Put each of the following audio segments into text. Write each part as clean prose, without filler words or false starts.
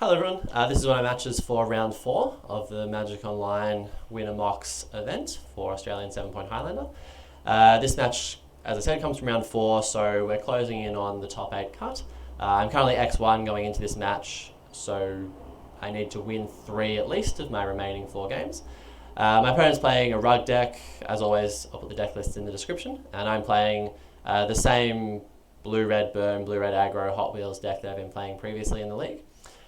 Hello everyone, this is one of my matches for round 4 of the Magic Online Winner Mocks event for Australian 7-point Highlander. This match, as I said, comes from round 4, so we're closing in on the top 8 cut. I'm currently X1 going into this match, so I need to win 3 at least of my remaining 4 games. My opponent's playing a rug deck. As always, I'll put the deck list in the description, and I'm playing the same blue-red burn, blue-red aggro Hot Wheels deck that I've been playing previously in the league.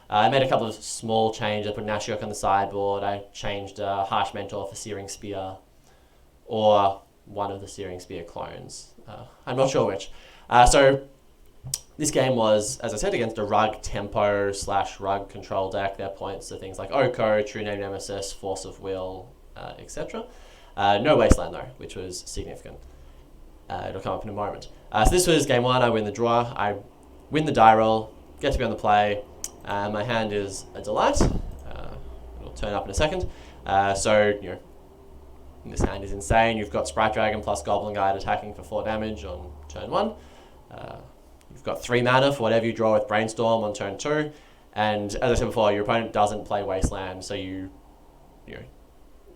I made a couple of small changes. I put Nashiok on the sideboard. I changed Harsh Mentor for Searing Spear, or one of the Searing Spear clones. I'm not sure which. So this game was, as I said, against a rug tempo / rug control deck. Their points are things like Oko, True Name Nemesis, Force of Will, etc. No Wasteland though, which was significant. It'll come up in a moment. So this was game 1. I win the draw. I win the die roll, get to be on the play. My hand is a delight. It'll turn up in a second. This hand is insane. You've got Sprite Dragon plus Goblin Guide attacking for 4 damage on turn 1. You've got 3 mana for whatever you draw with Brainstorm on turn 2. And as I said before, your opponent doesn't play Wasteland, so they're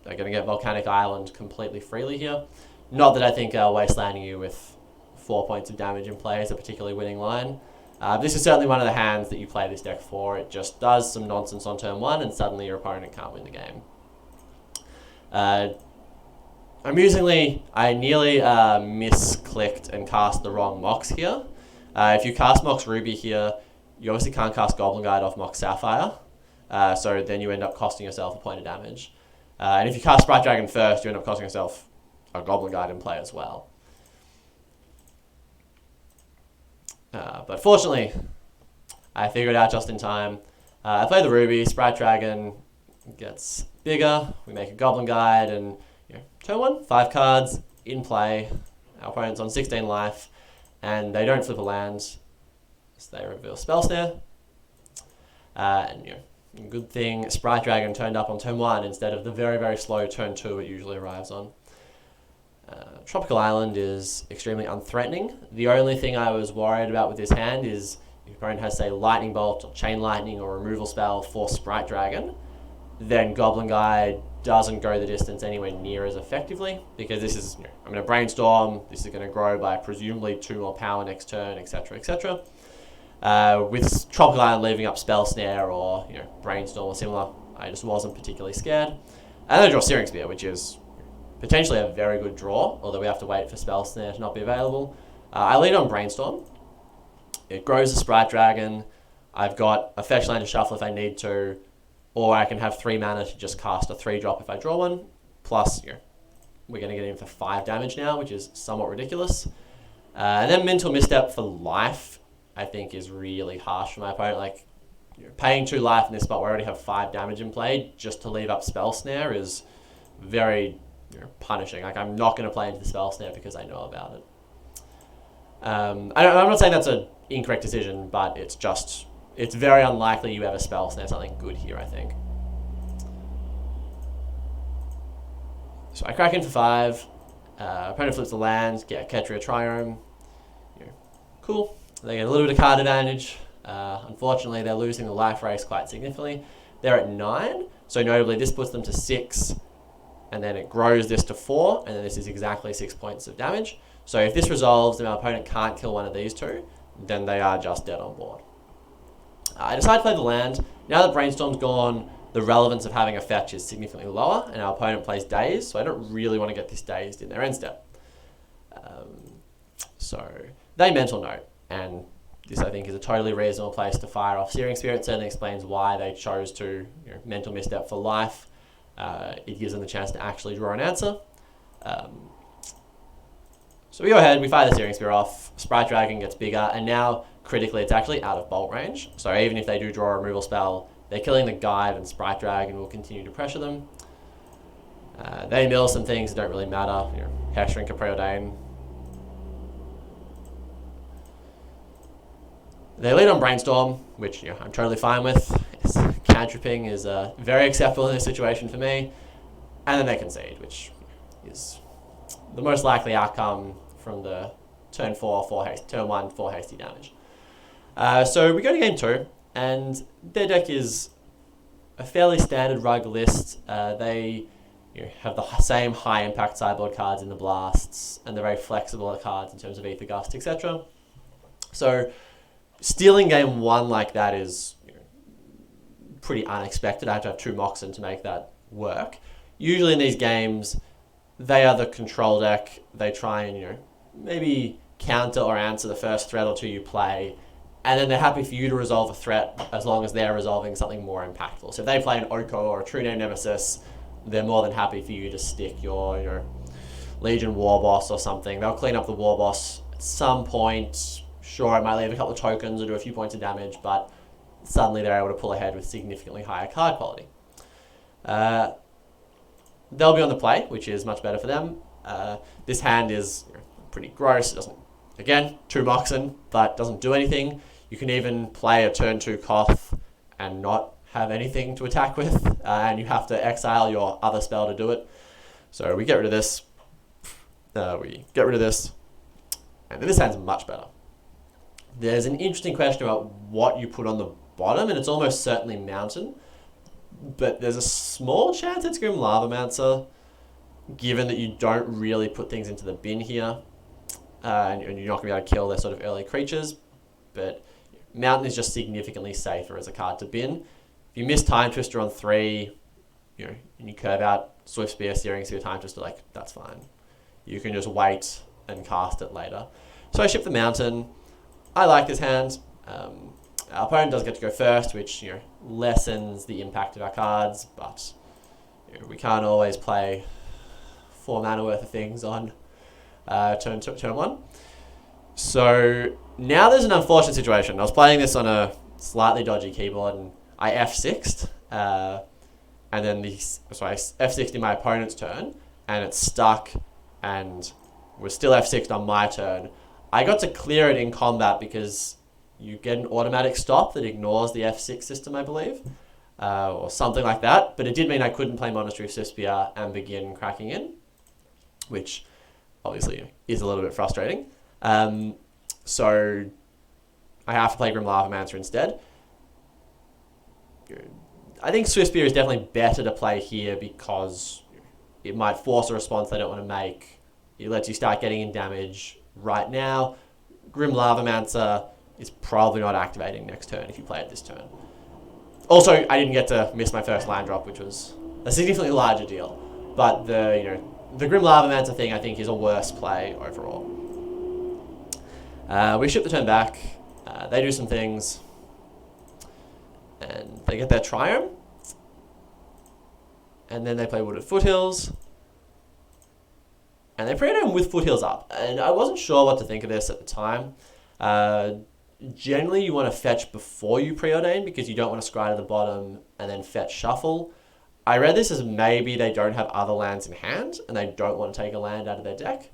going to get Volcanic Island completely freely here. Not that I think Wastelanding you with 4 points of damage in play is a particularly winning line. This is certainly one of the hands that you play this deck for. It just does some nonsense on turn 1 and suddenly your opponent can't win the game. Amusingly, I nearly misclicked and cast the wrong Mox here. If you cast Mox Ruby here, you obviously can't cast Goblin Guide off Mox Sapphire, so then you end up costing yourself a point of damage. And if you cast Sprite Dragon first, you end up costing yourself a Goblin Guide in play as well. But fortunately, I figured it out just in time. I play the Ruby, Sprite Dragon gets bigger, we make a Goblin Guide, and turn 1, 5 cards in play. Our opponent's on 16 life, and they don't flip a land, so they reveal Spell Snare. Good thing Sprite Dragon turned up on turn 1 instead of the very, very slow turn 2 it usually arrives on. Tropical Island is extremely unthreatening. The only thing I was worried about with this hand is if your opponent has, say, Lightning Bolt or Chain Lightning or Removal Spell for Sprite Dragon, then Goblin Guide doesn't go the distance anywhere near as effectively, because this is, I'm going to Brainstorm, this is going to grow by presumably 2 more power next turn, etc., etc. With Tropical Island leaving up Spell Snare or Brainstorm or similar, I just wasn't particularly scared. And then I draw Searing Spear, which is potentially a very good draw, although we have to wait for Spell Snare to not be available. I lead on Brainstorm. It grows a Sprite Dragon. I've got a fetch land to shuffle if I need to, or I can have 3 mana to just cast a 3-drop if I draw one. Plus, we're going to get in for 5 damage now, which is somewhat ridiculous. And then Mental Misstep for life, I think, is really harsh for my opponent. Paying 2 life in this spot where I already have 5 damage in play just to leave up Spell Snare is very punishing. I'm not going to play into the Spell Snare because I know about it. I'm not saying that's an incorrect decision, but it's very unlikely you ever Spell Snare something good here, I think. So I crack in for 5. Opponent flips the land, get Ketria Triome. Cool. They get a little bit of card advantage. Unfortunately, they're losing the life race quite significantly. They're at 9, so notably this puts them to 6. And then it grows this to 4, and then this is exactly 6 points of damage. So if this resolves and our opponent can't kill one of these 2, then they are just dead on board. I decide to play the land. Now that Brainstorm's gone, the relevance of having a fetch is significantly lower, and our opponent plays Dazed, so I don't really want to get this Dazed in their end step. So they Mental Note, and this I think is a totally reasonable place to fire off Searing Spear. It certainly explains why they chose to Mental Misstep for life. It gives them the chance to actually draw an answer. So we go ahead, we fire the Searing Spear off, Sprite Dragon gets bigger, and now critically it's actually out of bolt range. So even if they do draw a removal spell, they're killing the Guide, and Sprite Dragon will continue to pressure them. They mill some things that don't really matter, Hexshrink, Preordain. They lead on Brainstorm, which I'm totally fine with. Cantripping is very acceptable in this situation for me. And then they concede, which is the most likely outcome from the turn 1, 4 hasty damage. So we go to game 2, And their deck is a fairly standard rug list. They have the same high impact sideboard cards in the blasts, and they're very flexible cards in terms of Ether Gust, etc. So stealing game one like that is pretty unexpected. I have to have 2 Moxen to make that work. Usually in these games, they are the control deck. They try and maybe counter or answer the first threat or 2 you play, and then they're happy for you to resolve a threat as long as they're resolving something more impactful. So if they play an Oko or a True Name Nemesis, they're more than happy for you to stick your Legion War Boss or something. They'll clean up the War Boss at some point. Sure, it might leave a couple of tokens or do a few points of damage, but suddenly they're able to pull ahead with significantly higher card quality. They'll be on the play, which is much better for them. This hand is pretty gross. It doesn't, again, 2 Moxen, but doesn't do anything. You can even play a turn 2 Koth and not have anything to attack with, and you have to exile your other spell to do it. So we get rid of this. We get rid of this. And this hand's much better. There's an interesting question about what you put on the bottom, and it's almost certainly Mountain. But there's a small chance it's Grim Lavamancer, given that you don't really put things into the bin here, and you're not going to be able to kill their sort of early creatures. But Mountain is just significantly safer as a card to bin. If you miss Time Twister on 3, and you curve out Swift Spear, Searing Spear, Time Twister, that's fine. You can just wait and cast it later. So I ship the Mountain. I like this hand. Our opponent does get to go first, which lessens the impact of our cards, but we can't always play 4 mana worth of things on turn 1. So now there's an unfortunate situation. I was playing this on a slightly dodgy keyboard, and I F6'd, and then I F6'd in my opponent's turn, and it stuck, and was still F6'd on my turn. I got to clear it in combat because you get an automatic stop that ignores the F6 system, I believe, or something like that. But it did mean I couldn't play Monastery of Suspiria and begin cracking in, which obviously is a little bit frustrating. So I have to play Grim Lavamancer instead. I think Suspiria is definitely better to play here because it might force a response they don't want to make. It lets you start getting in damage right now. Grim Lavamancer is probably not activating next turn if you play it this turn. Also, I didn't get to miss my first land drop, which was a significantly larger deal. But the Grim Lavamancer thing, I think, is a worse play overall. We ship the turn back. They do some things, and they get their Triumph. And then they play Wooded Foothills. And they preordain with Foothills up. And I wasn't sure what to think of this at the time. Generally, you want to fetch before you preordain because you don't want to scry to the bottom and then fetch shuffle. I read this as maybe they don't have other lands in hand and they don't want to take a land out of their deck,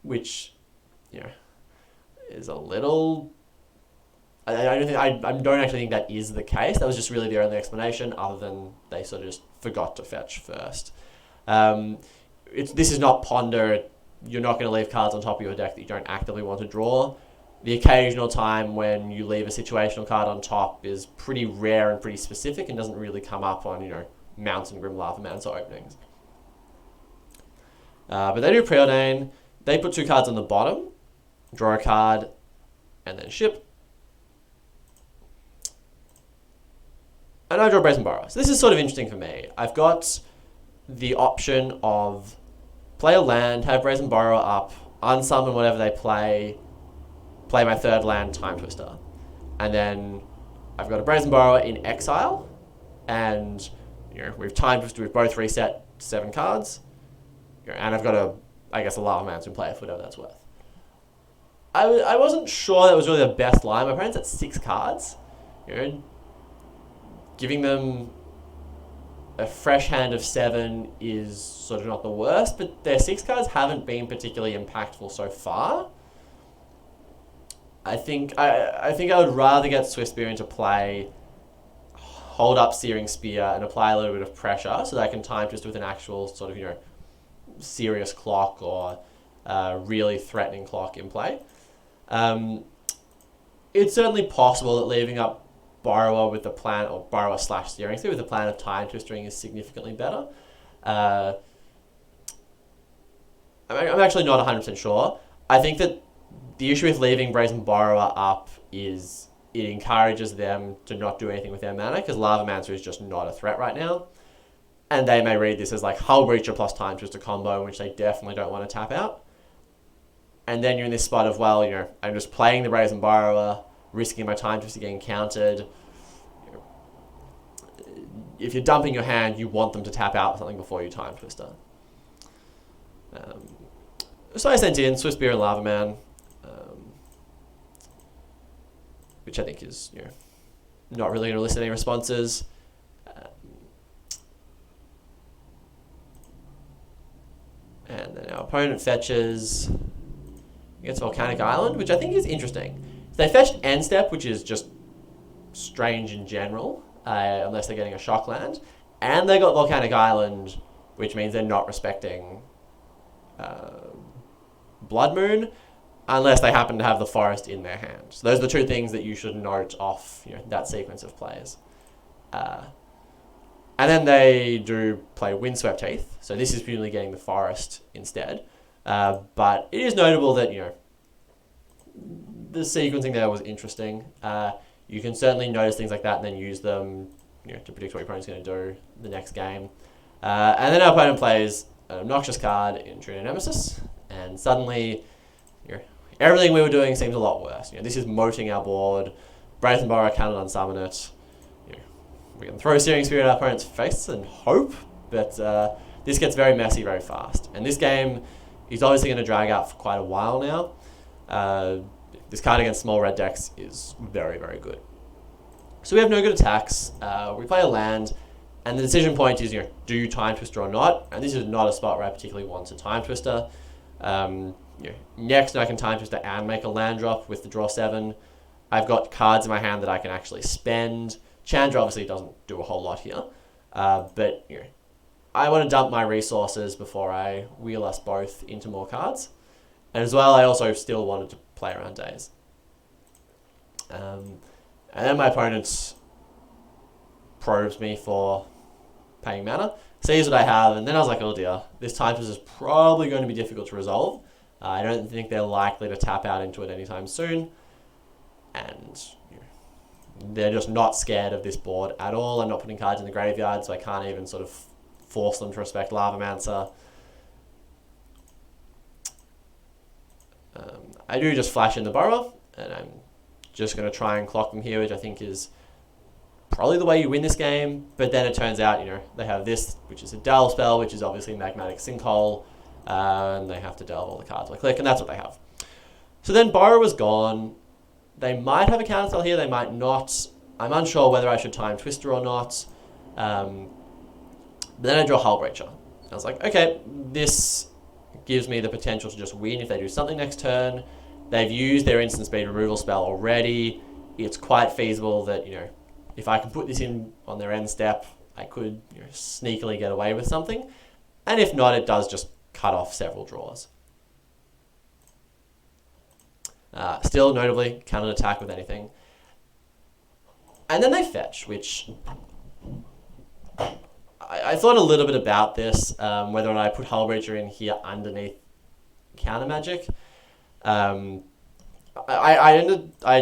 which is a little. I don't actually think that is the case. That was just really the only explanation, other than they sort of just forgot to fetch first. This is not Ponder. You're not going to leave cards on top of your deck that you don't actively want to draw. The occasional time when you leave a situational card on top is pretty rare and pretty specific and doesn't really come up on, Mountain Grim Lavamancer openings. But they do preordain. They put 2 cards on the bottom, draw a card, and then ship. And I draw Brazen Borrower. So this is sort of interesting for me. I've got the option of play a land, have Brazen Borrower up, unsummon whatever they play my 3rd land, Time Twister. And then I've got a Brazen Borrower in exile, and we've Time Twister, we've both reset 7 cards, and I've got a Lavamancer in play for whatever that's worth. I wasn't sure that was really the best line. My opponent's at 6 cards. Giving them a fresh hand of 7 is sort of not the worst, but their 6 cards haven't been particularly impactful so far. I think I would rather get Swift Spear into play, hold up Searing Spear, and apply a little bit of pressure so that I can time twist with an actual sort of serious clock or really threatening clock in play. it's certainly possible that leaving up Borrower with the plan, or Borrower slash Steering Speed with the plan of Time Twistering is significantly better. Uh, I'm actually not 100% sure. I think that the issue with leaving Brazen Borrower up is it encourages them to not do anything with their mana, because Lavamancer is just not a threat right now. And they may read this as like Hull Breacher plus Time Twister combo, in which they definitely don't want to tap out. And then you're in this spot of, well, I'm just playing the Brazen Borrower, risking my Time Twister getting countered. If you're dumping your hand, you want them to tap out something before you Time Twister. So I sent in Swiss Beer and Lava Man, which I think is not really going to elicit any responses. And then our opponent fetches against Volcanic Island, which I think is interesting. They fetched End Step, which is just strange in general, unless they're getting a shock land. And they got Volcanic Island, which means they're not respecting Blood Moon, unless they happen to have the forest in their hand. So those are the two things that you should note off that sequence of plays. And then they do play Windswept Heath, so this is presumably getting the forest instead. But it is notable that the sequencing there was interesting. You can certainly notice things like that and then use them to predict what your opponent's going to do the next game. And then our opponent plays an obnoxious card in True Nemesis, and suddenly everything we were doing seems a lot worse. This is moting our board. Brazen Borrower cannot unsummon it. We can throw Searing Spear at our opponent's face and hope, but this gets very messy very fast. And this game is obviously going to drag out for quite a while now. This card against small red decks is very, very good. So we have no good attacks. We play a land, and the decision point is, do you Time Twister or not? And this is not a spot where I particularly want to Time Twister. Next, I can Time Twister and make a land drop with the draw 7. I've got cards in my hand that I can actually spend. Chandra obviously doesn't do a whole lot here, but I want to dump my resources before I wheel us both into more cards. And as well, I also still wanted to play around Days. And then my opponent probes me for paying mana, sees what I have, and then I was like, oh dear, this Time Twister is probably going to be difficult to resolve. I don't think they're likely to tap out into it anytime soon. And they're just not scared of this board at all. I'm not putting cards in the graveyard, so I can't even sort of force them to respect Lavamancer. I do just flash in the Borrower, and I'm just going to try and clock them here, which I think is probably the way you win this game. But then it turns out, they have this, which is a delve spell, which is obviously Magmatic Sinkhole, and they have to delve all the cards by click, and that's what they have. So then Borrower was gone. They might have a counterspell here, they might not. I'm unsure whether I should Time Twister or not. But then I draw Hull Breacher. I was like, okay, this gives me the potential to just win if they do something next turn. They've used their instant speed removal spell already. It's quite feasible that, if I can put this in on their end step, I could sneakily get away with something. And if not, it does just cut off several draws. Still, notably, cannot attack with anything. And then they fetch, which I thought a little bit about this, whether or not I put Hull Breacher in here underneath Counter Magic. I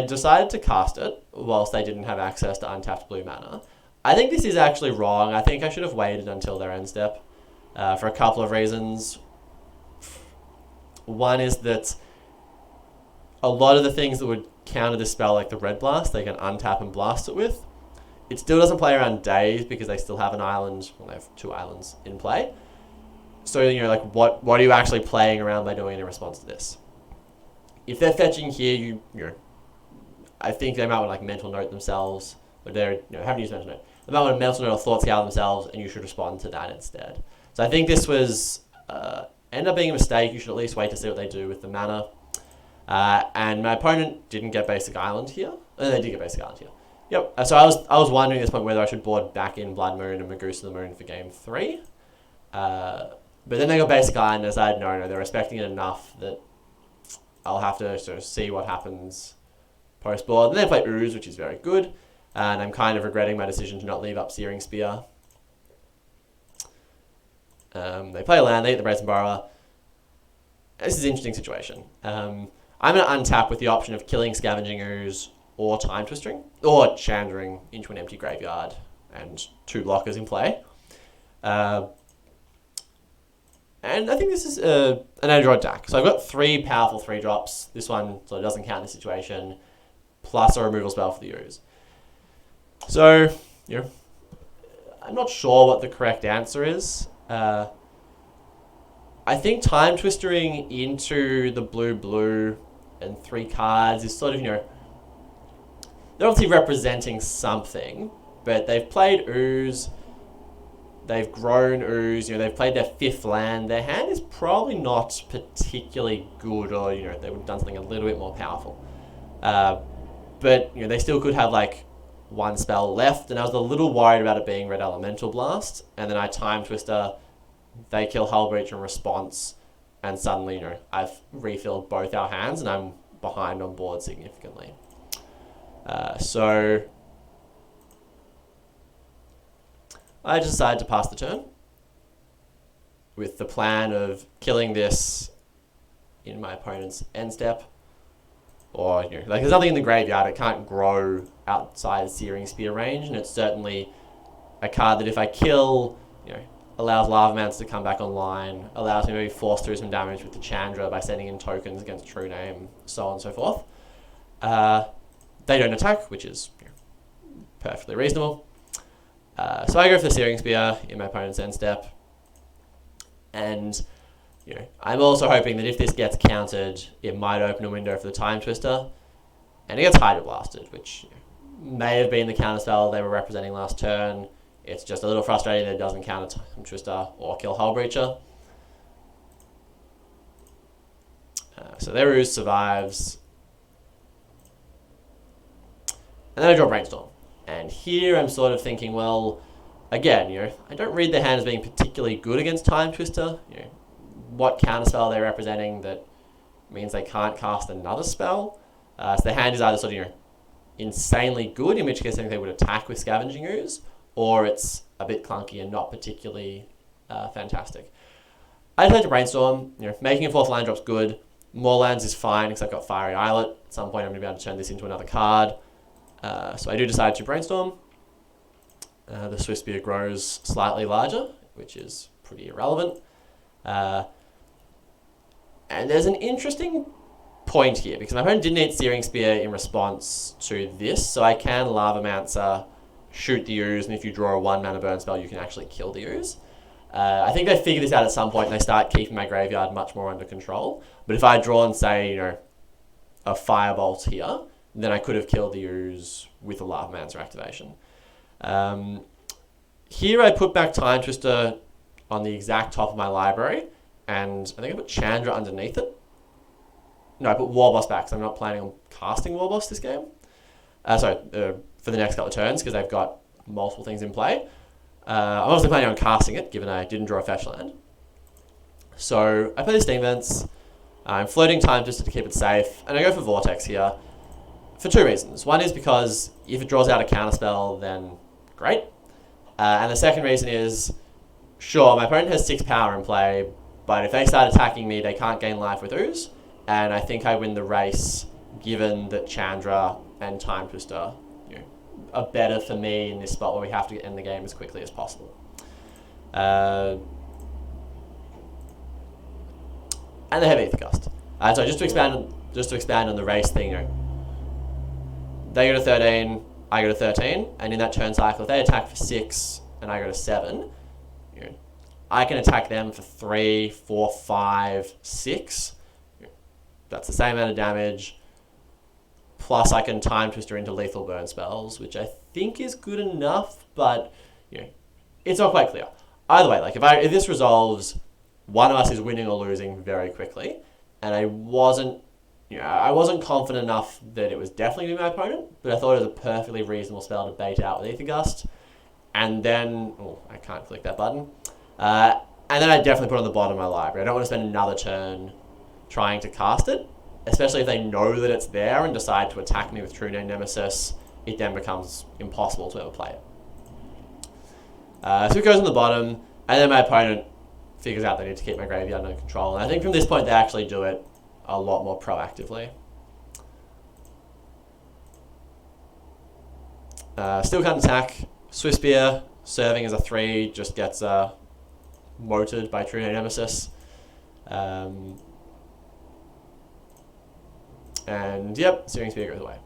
decided to cast it whilst they didn't have access to untapped blue mana. I think this is actually wrong. I think I should have waited until their end step for a couple of reasons. One is that a lot of the things that would counter this spell, like the Red Blast, they can untap and blast it with. It still doesn't play around Days because they still have an island. Well, they have 2 islands in play. So, what are you actually playing around by doing in response to this? If they're fetching here, I think they might want to Mental Note themselves, but they haven't used Mental Note. They might want to Mental Note or Thought Scour themselves, and you should respond to that instead. So I think this was ended up being a mistake. You should at least wait to see what they do with the mana. And my opponent didn't get Basic Island here. They did get Basic Island here. Yep. So I was wondering at this point whether I should board back in Blood Moon and Magoose of the Moon for game 3. But then they got Basic Island and I decided no, they're respecting it enough that I'll have to sort of see what happens post board. And then they play Ooze, which is very good. And I'm kind of regretting my decision to not leave up Searing Spear. They play a land, they get the Brazen Borrower. This is an interesting situation. I'm going to untap with the option of killing Scavenging Ooze or Time Twistering, or Chandering into an empty graveyard and 2 blockers in play. And I think this is an Android deck. So I've got 3 powerful 3-drops. This one sort of doesn't count in this situation, plus a removal spell for the Ooze. So, I'm not sure what the correct answer is. I think Time Twistering into the blue and 3 cards is sort of, they're obviously representing something, but they've played Ooze, they've grown Ooze, they've played their 5th land. Their hand is probably not particularly good, or, they would have done something a little bit more powerful. But, they still could have, 1 spell left, and I was a little worried about it being Red Elemental Blast, and then I Time Twister, they kill Hull Breach in response, and suddenly, I've refilled both our hands, and I'm behind on board significantly. So I just decided to pass the turn with the plan of killing this in my opponent's end step. Or, there's nothing in the graveyard, it can't grow outside Searing Spear range, and it's certainly a card that if I kill, allows Lava Mance to come back online, allows me to maybe force through some damage with the Chandra by sending in tokens against True Name, so on and so forth. They don't attack, which is perfectly reasonable. So I go for the Searing Spear in my opponent's end step, and I'm also hoping that if this gets countered, it might open a window for the Time Twister, and it gets Hydro Blasted, which may have been the counterspell they were representing last turn. It's just a little frustrating that it doesn't counter Time Twister or kill Hull Breacher. So their Ooze survives. And then I draw Brainstorm. And here I'm sort of thinking, well, again, I don't read their hand as being particularly good against Time Twister. What counterspell are they representing that means they can't cast another spell? So their hand is either sort of, insanely good, in which case I think they would attack with Scavenging Ooze, or it's a bit clunky and not particularly fantastic. I decided to Brainstorm. Making a 4th land drop's good. More lands is fine because I've got Fiery Islet. At some point I'm going to be able to turn this into another card. So I do decide to Brainstorm. The Swift Spear grows slightly larger, which is pretty irrelevant. And there's an interesting point here, because my opponent didn't eat Searing Spear in response to this, so I can Lava Mancer, shoot the Ooze, and if you draw a 1-mana burn spell, you can actually kill the Ooze. I think they figure this out at some point, and they start keeping my graveyard much more under control. But if I had drawn, say, a Firebolt here, then I could have killed the Ooze with a Lava Mancer activation. Here I put back Time Twister on the exact top of my library, and I think I put Chandra underneath it. No, I put Warboss back, because I'm not planning on casting Warboss this game. For the next couple of turns, because they've got multiple things in play. I'm obviously planning on casting it, given I didn't draw a fetch land. So I play the Steam Vents. I'm floating Time Twister to keep it safe, and I go for Vortex here for 2 reasons. One is because if it draws out a counterspell, then great. And the second reason is, sure, my opponent has 6 power in play, but if they start attacking me, they can't gain life with Ooze, and I think I win the race, given that Chandra and Time Twister are better for me in this spot where we have to end the game as quickly as possible. And they have Aether Gust. So just to expand on the race thing, they go to 13, I go to 13, and in that turn cycle, if they attack for 6 and I go to 7, I can attack them for 3, 4, 5, 6. That's the same amount of damage. Plus, I can Time Twister into lethal burn spells, which I think is good enough, but it's not quite clear. Either way, if this resolves, one of us is winning or losing very quickly, and I wasn't confident enough that it was definitely going to be my opponent, but I thought it was a perfectly reasonable spell to bait out with Aether Gust, and then I can't click that button. And then I definitely put it on the bottom of my library. I don't want to spend another turn trying to cast it. especially if they know that it's there and decide to attack me with True Name Nemesis, it then becomes impossible to ever play it. So it goes on the bottom, and then my opponent figures out they need to keep my graveyard under control. And I think from this point they actually do it a lot more proactively. Still can't attack. Swift Spear, serving as a 3, just gets motored by True Name Nemesis. And yep, Searing Spear goes away.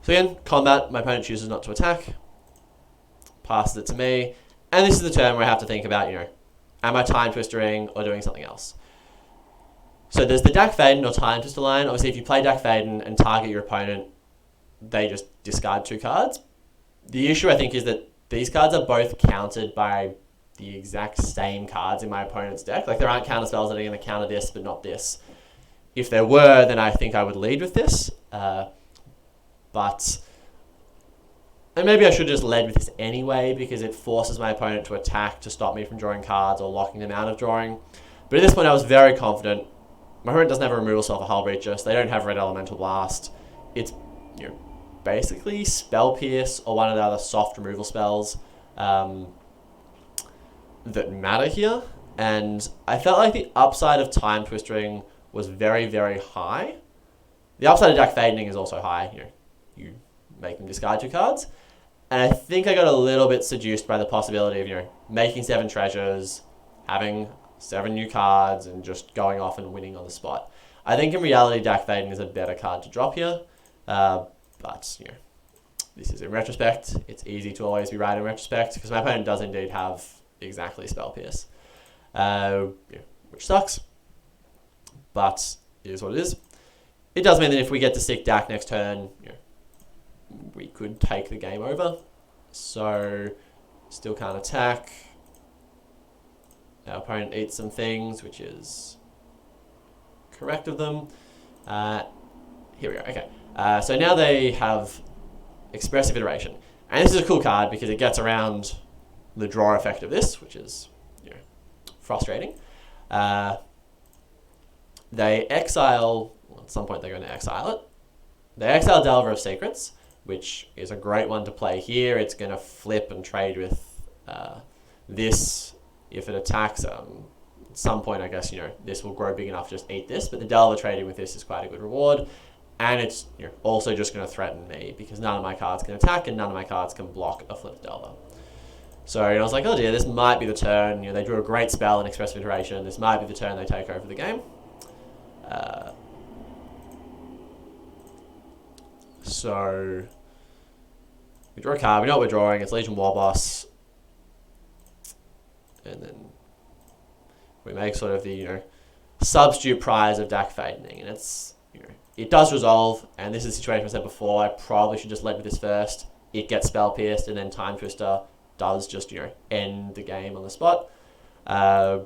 So again, combat, my opponent chooses not to attack, passes it to me, and this is the turn where I have to think about, am I Time Twistering or doing something else? So there's the Dak Faden or Time Twister line. Obviously, if you play Dak Faden and target your opponent, they just discard 2 cards. The issue, I think, is that these cards are both countered by the exact same cards in my opponent's deck. Like, there aren't counter spells that are going to counter this, but not this. If there were, then I think I would lead with this. And maybe I should just lead with this anyway, because it forces my opponent to attack to stop me from drawing cards or locking them out of drawing. But at this point, I was very confident. My opponent doesn't have a removal spell for Hull Breacher, so they don't have Red Elemental Blast. It's basically Spell Pierce or one of the other soft removal spells that matter here. And I felt like the upside of Time Twistering was very, very high. The upside of Dak Fadening is also high. You make them discard 2 cards. And I think I got a little bit seduced by the possibility of, making 7 treasures, having 7 new cards, and just going off and winning on the spot. I think in reality, Dak Faden is a better card to drop here. But, this is in retrospect. It's easy to always be right in retrospect, because my opponent does indeed have exactly Spell Pierce. Which sucks. But it is what it is. It does mean that if we get to stick Dak next turn, we could take the game over. So, still can't attack. Our opponent eats some things, which is correct of them. Here we go, okay. So now they have Expressive Iteration. And this is a cool card because it gets around the draw effect of this, which is frustrating. They exile, at some point they're going to exile it. They exile Delver of Secrets, which is a great one to play here. It's going to flip and trade with this if it attacks. At some point, I guess, this will grow big enough to just eat this, but the Delver trading with this is quite a good reward. And it's also just going to threaten me because none of my cards can attack and none of my cards can block a flipped Delver. So I was like, oh dear, this might be the turn. They drew a great spell in Expressive Iteration. This might be the turn they take over the game. So we draw a card. We know what we're drawing. It's Legion Warboss. And then we make sort of the substitute prize of Dak Fadening. And it's it does resolve. And this is a situation I said before. I probably should just lead with this first. It gets Spell Pierced, and then Time Twister does just end the game on the spot. Dak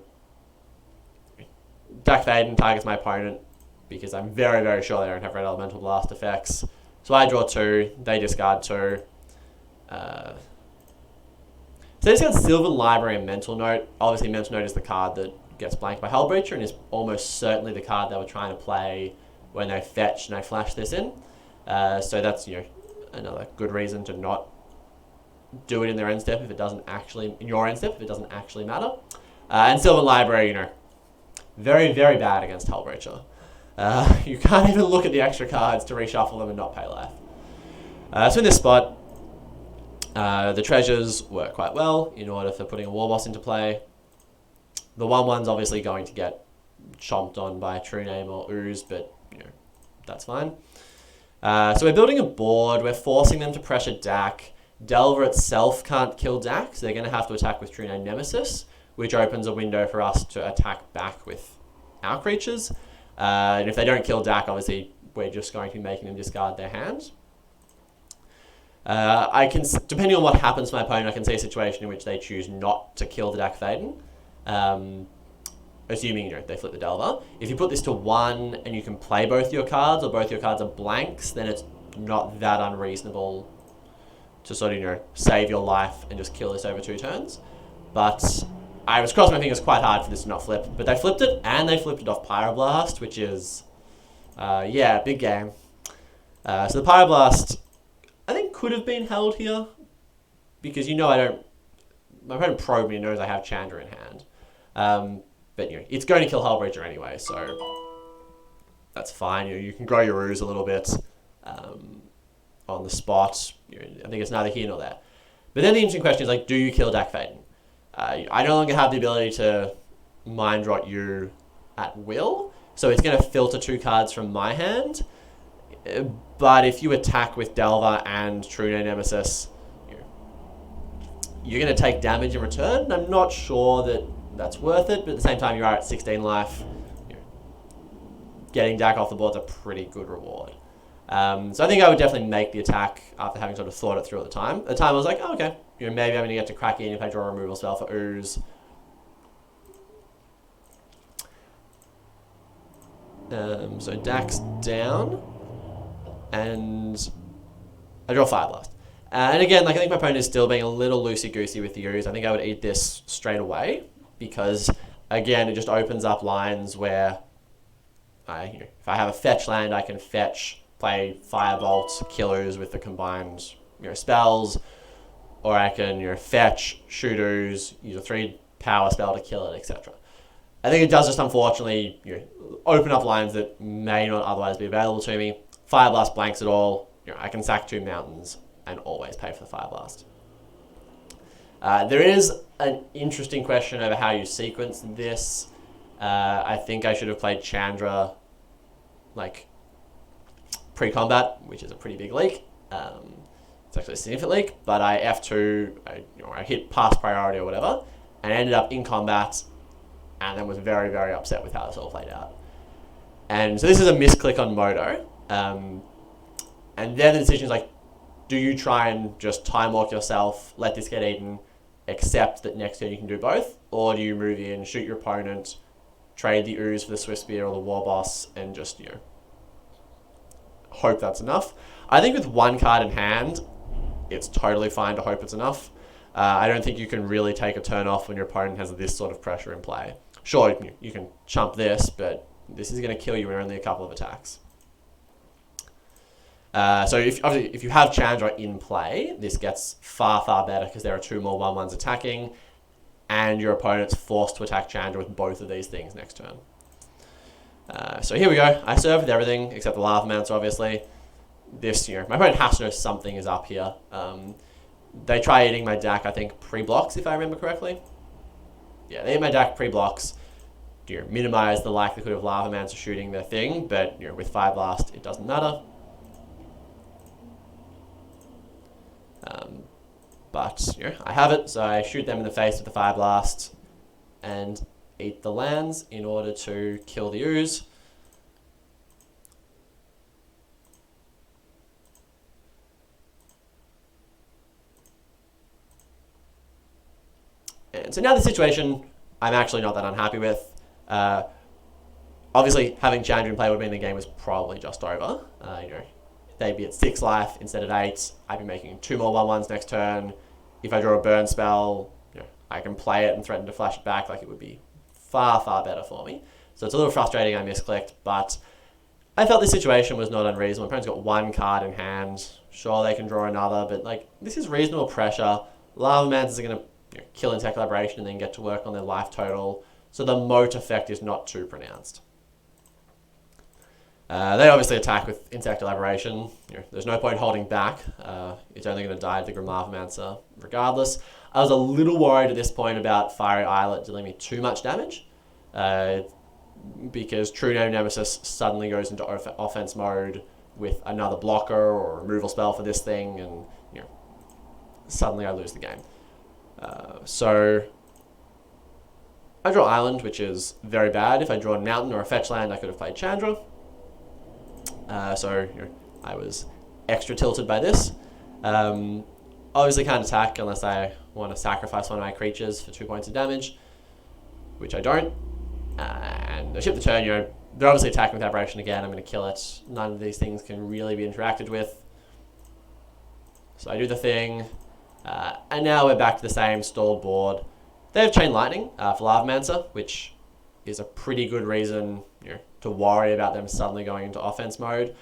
Faden targets my opponent because I'm very, very sure they don't have Red Elemental Blast effects. So I draw 2, they discard 2. So they discard Sylvan Library and Mental Note. Obviously, Mental Note is the card that gets blanked by Hullbreacher and is almost certainly the card they were trying to play when they fetch and I flash this in. So that's another good reason to not do it in their end step if it doesn't actually, in your end step, if it doesn't actually matter. And Sylvan Library, very, very bad against Hullbreacher. You can't even look at the extra cards to reshuffle them and not pay life. So in this spot, the treasures work quite well in order for putting a Warboss into play. The 1/1's obviously going to get chomped on by True Name or Ooze, but that's fine. So we're building a board. We're forcing them to pressure Dak. Delver itself can't kill Dak, so they're going to have to attack with True Name Nemesis, which opens a window for us to attack back with our creatures. And if they don't kill Dak, obviously we're just going to be making them discard their hand. I can, depending on what happens to my opponent, I can see a situation in which they choose not to kill the Dak Faden, assuming they flip the Delver. If you put this to 1 and you can play both your cards, or both your cards are blanks, then it's not that unreasonable to sort of save your life and just kill this over 2 turns. But I was crossing my fingers quite hard for this to not flip, but they flipped it, and they flipped it off Pyroblast, which is, yeah, big game. So the Pyroblast, I think, could have been held here, because my opponent probed me and knows I have Chandra in hand. But it's going to kill Hullbreacher anyway, so that's fine. You can grow your ooze a little bit on the spot. I think it's neither here nor there. But then the interesting question is, do you kill Dak Faden? I no longer have the ability to Mind Rot you at will, so it's going to filter 2 cards from my hand. But if you attack with Delver and True Name Nemesis, you're going to take damage in return. I'm not sure that that's worth it, but at the same time, you are at 16 life. Getting Dak off the board is a pretty good reward. So I think I would definitely make the attack after having sort of thought it through at the time. At the time, I was like, oh, okay, maybe I'm going to get to crack in if I draw a removal spell for Ooze. So Dak's down, and I draw Fire Blast. And again, I think my opponent is still being a little loosey-goosey with the Ooze. I think I would eat this straight away, because, again, it just opens up lines where if I have a fetch land, I can fetch, play Firebolt, kill Ooze with the combined spells, or I can fetch, shoot Ooze, use a 3 power spell to kill it, etc. I think it does just unfortunately open up lines that may not otherwise be available to me. Fire Blast blanks it all. I can sack 2 mountains and always pay for the Fire Blast. There is an interesting question over how you sequence this. I think I should have played Chandra pre-combat, which is a pretty big leak. It's actually a significant leak, but I F2, I hit past priority or whatever, and ended up in combat, and then was very, very upset with how this all played out. And so this is a misclick on Moto. And then the decision is do you try and just time walk yourself, let this get eaten, accept that next turn you can do both, or do you move in, shoot your opponent, trade the Ooze for the Swift Spear or the War Boss, and just, hope that's enough? I think with 1 card in hand, it's totally fine to hope it's enough. I don't think you can really take a turn off when your opponent has this sort of pressure in play. Sure, you can chump this, but this is going to kill you in only a couple of attacks. So if you have Chandra in play, this gets far, far better because there are 2 more 1/1s attacking, and your opponent's forced to attack Chandra with both of these things next turn. So here we go. I serve with everything except the Lava Mancer, obviously. This, my opponent has to know something is up here. They try eating my Dak, I think, pre-blocks, if I remember correctly. Yeah, they eat my Dak pre-blocks. Minimize the likelihood of Lava Mancer shooting their thing, but with Fire Blast, it doesn't matter. But I have it, so I shoot them in the face with the Fire Blast and eat the lands in order to kill the Ooze. And so now the situation I'm actually not that unhappy with. Obviously, having Chandra in play would mean the game was probably just over. They'd be at 6 life instead of 8. I'd be making 2 more 1/1s next turn. If I draw a burn spell, I can play it and threaten to flash it back. It would be far, far better for me. So it's a little frustrating I misclicked, but I felt this situation was not unreasonable. My opponent's got 1 card in hand. Sure, they can draw another, but this is reasonable pressure. Lava Mancers are going to kill Insect Liberation and then get to work on their life total. So the moat effect is not too pronounced. They obviously attack with Insect Liberation. There's no point holding back. It's only going to die to the Grim Lava Mancer regardless. I was a little worried at this point about Fiery Islet dealing me too much damage, because True Name Nemesis suddenly goes into offense mode with another blocker or a removal spell for this thing, and suddenly I lose the game. So I draw Island, which is very bad. If I draw a Mountain or a fetch land, I could have played Chandra. So I was extra tilted by this. Obviously can't attack unless I want to sacrifice one of my creatures for 2 points of damage, which I don't. And I ship the turn, they're obviously attacking with Aberration again. I'm going to kill it. None of these things can really be interacted with. So I do the thing. And now we're back to the same stalled board. They have Chain Lightning for Lavamancer, which is a pretty good reason to worry about them suddenly going into offense mode.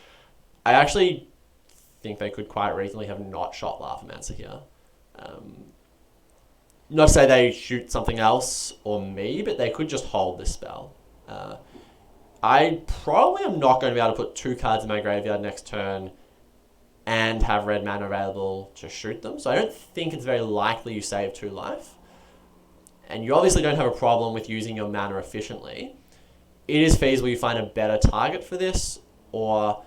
I actually think they could quite reasonably have not shot Lavamancer here. Not to say they shoot something else or me, but they could just hold this spell. I probably am not going to be able to put 2 cards in my graveyard next turn and have red mana available to shoot them. So I don't think it's very likely you save 2 life. And you obviously don't have a problem with using your mana efficiently. It is feasible you find a better target for this, or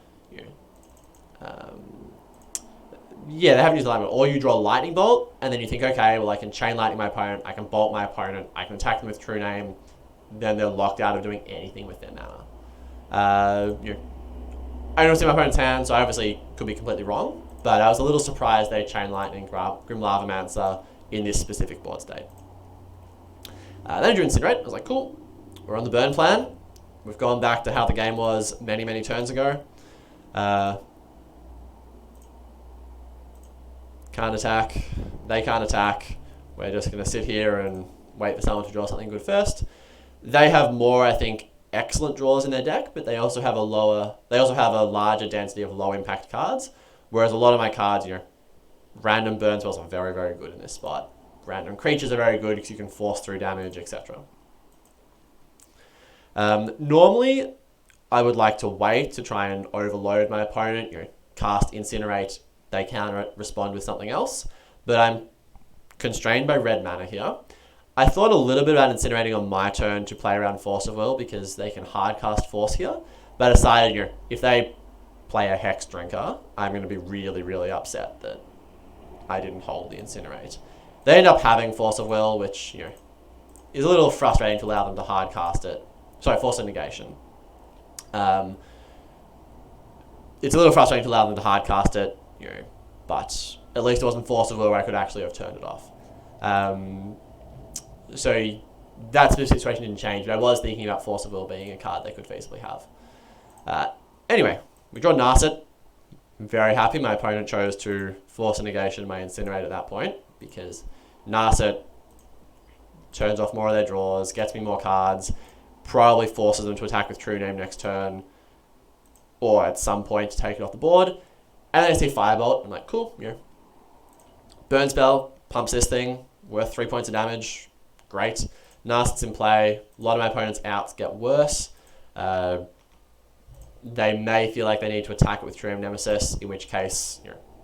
they haven't used lightning bolt, or you draw lightning bolt, and then you think, okay, well I can chain lightning my opponent, I can bolt my opponent, I can attack them with True Name, then they're locked out of doing anything with their mana. I don't see my opponent's hand, so I obviously could be completely wrong, but I was a little surprised they chain lightning Grim Lavamancer in this specific board state. Then I drew Incinerate. I was like, cool, we're on the burn plan. We've gone back to how the game was many, many turns ago. Can't attack. They can't attack. We're just going to sit here and wait for someone to draw something good first. They have more, I think, excellent draws in their deck, but they also have a larger density of low impact cards. Whereas a lot of my cards, random burn spells are very, very good in this spot. Random creatures are very good because you can force through damage, etc. Normally, I would like to wait to try and overload my opponent. Cast Incinerate, they can respond with something else. But I'm constrained by red mana here. I thought a little bit about incinerating on my turn to play around Force of Will because they can hard cast Force here. But I decided, if they play a Hex Drinker, I'm going to be really, really upset that I didn't hold the Incinerate. They end up having Force of Will, which, is a little frustrating to allow them to hard cast it. Sorry, Force of Negation. It's a little frustrating to allow them to hard cast it, but at least it wasn't Force of Will where I could actually have turned it off. So that specific situation didn't change, but I was thinking about Force of Will being a card they could feasibly have. Anyway, we draw Narset. I'm very happy my opponent chose to Force a Negation my Incinerate at that point, because Narset turns off more of their draws, gets me more cards, probably forces them to attack with True Name next turn, or at some point to take it off the board. And then I see Firebolt. I'm like, cool, Burn spell, pumps this thing, worth 3 points of damage. Great. Narset's in play. A lot of my opponent's outs get worse. They may feel like they need to attack it with True Name Nemesis, in which case,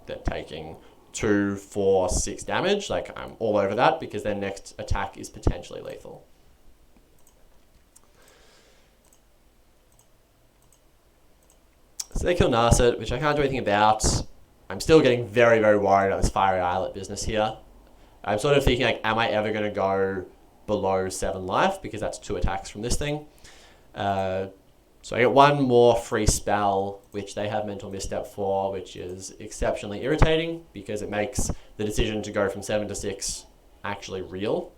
they're taking 2, 4, 6 damage. Like, I'm all over that because their next attack is potentially lethal. So they kill Narset, which I can't do anything about. I'm still getting very, very worried about this Fiery Islet business here. I'm sort of thinking, like, am I ever going to go below 7 life? Because that's 2 attacks from this thing. So I get 1 more free spell, which they have Mental Misstep for, which is exceptionally irritating because it makes the decision to go from 7 to 6 actually real.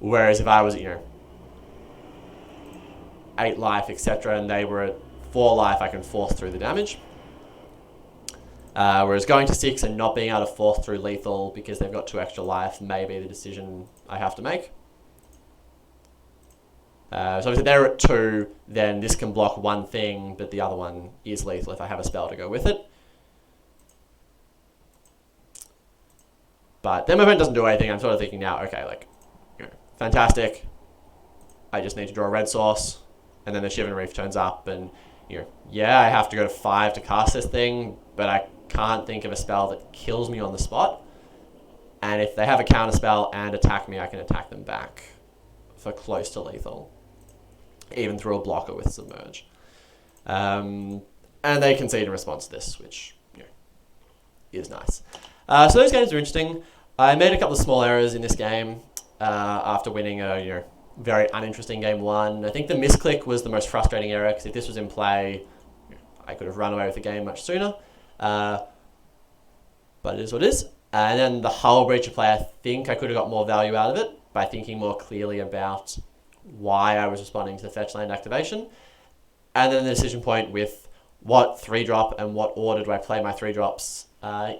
Whereas if I was, 8 life, etc., and they were at 4 life, I can force through the damage. Whereas going to 6 and not being able to force through lethal because they've got 2 extra life may be the decision I have to make. So if they're at 2, then this can block one thing, but the other one is lethal if I have a spell to go with it. But then my opponent doesn't do anything. I'm sort of thinking now, okay, fantastic. I just need to draw a red source, and then the Shivan Reef turns up, and I have to go to 5 to cast this thing, but I can't think of a spell that kills me on the spot. And if they have a counter spell and attack me, I can attack them back for close to lethal, even through a blocker with Submerge. And they concede in response to this, which is nice. So those games are interesting. I made a couple of small errors in this game after winning a very uninteresting game 1. I think the misclick was the most frustrating error, because if this was in play, I could have run away with the game much sooner. But it is what it is. And then the Hull Breacher play, I think I could have got more value out of it by thinking more clearly about why I was responding to the fetch land activation. And then the decision point with what 3-drop and what order do I play my 3-drops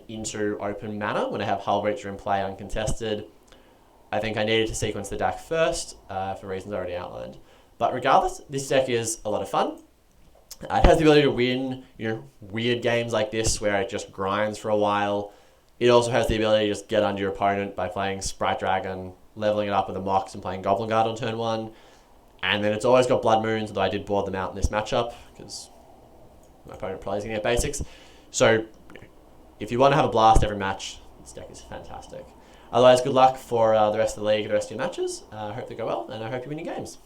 into open mana when I have Hull Breacher in play uncontested. I think I needed to sequence the deck first for reasons already outlined. But regardless, this deck is a lot of fun. It has the ability to win, weird games like this where it just grinds for a while. It also has the ability to just get under your opponent by playing Sprite Dragon, leveling it up with a Mox, and playing Goblin Guard on turn 1. And then it's always got Blood Moons, although I did board them out in this matchup because my opponent probably is going to get basics. So if you want to have a blast every match, this deck is fantastic. Otherwise, good luck for the rest of the league and the rest of your matches. I hope they go well, and I hope you win your games.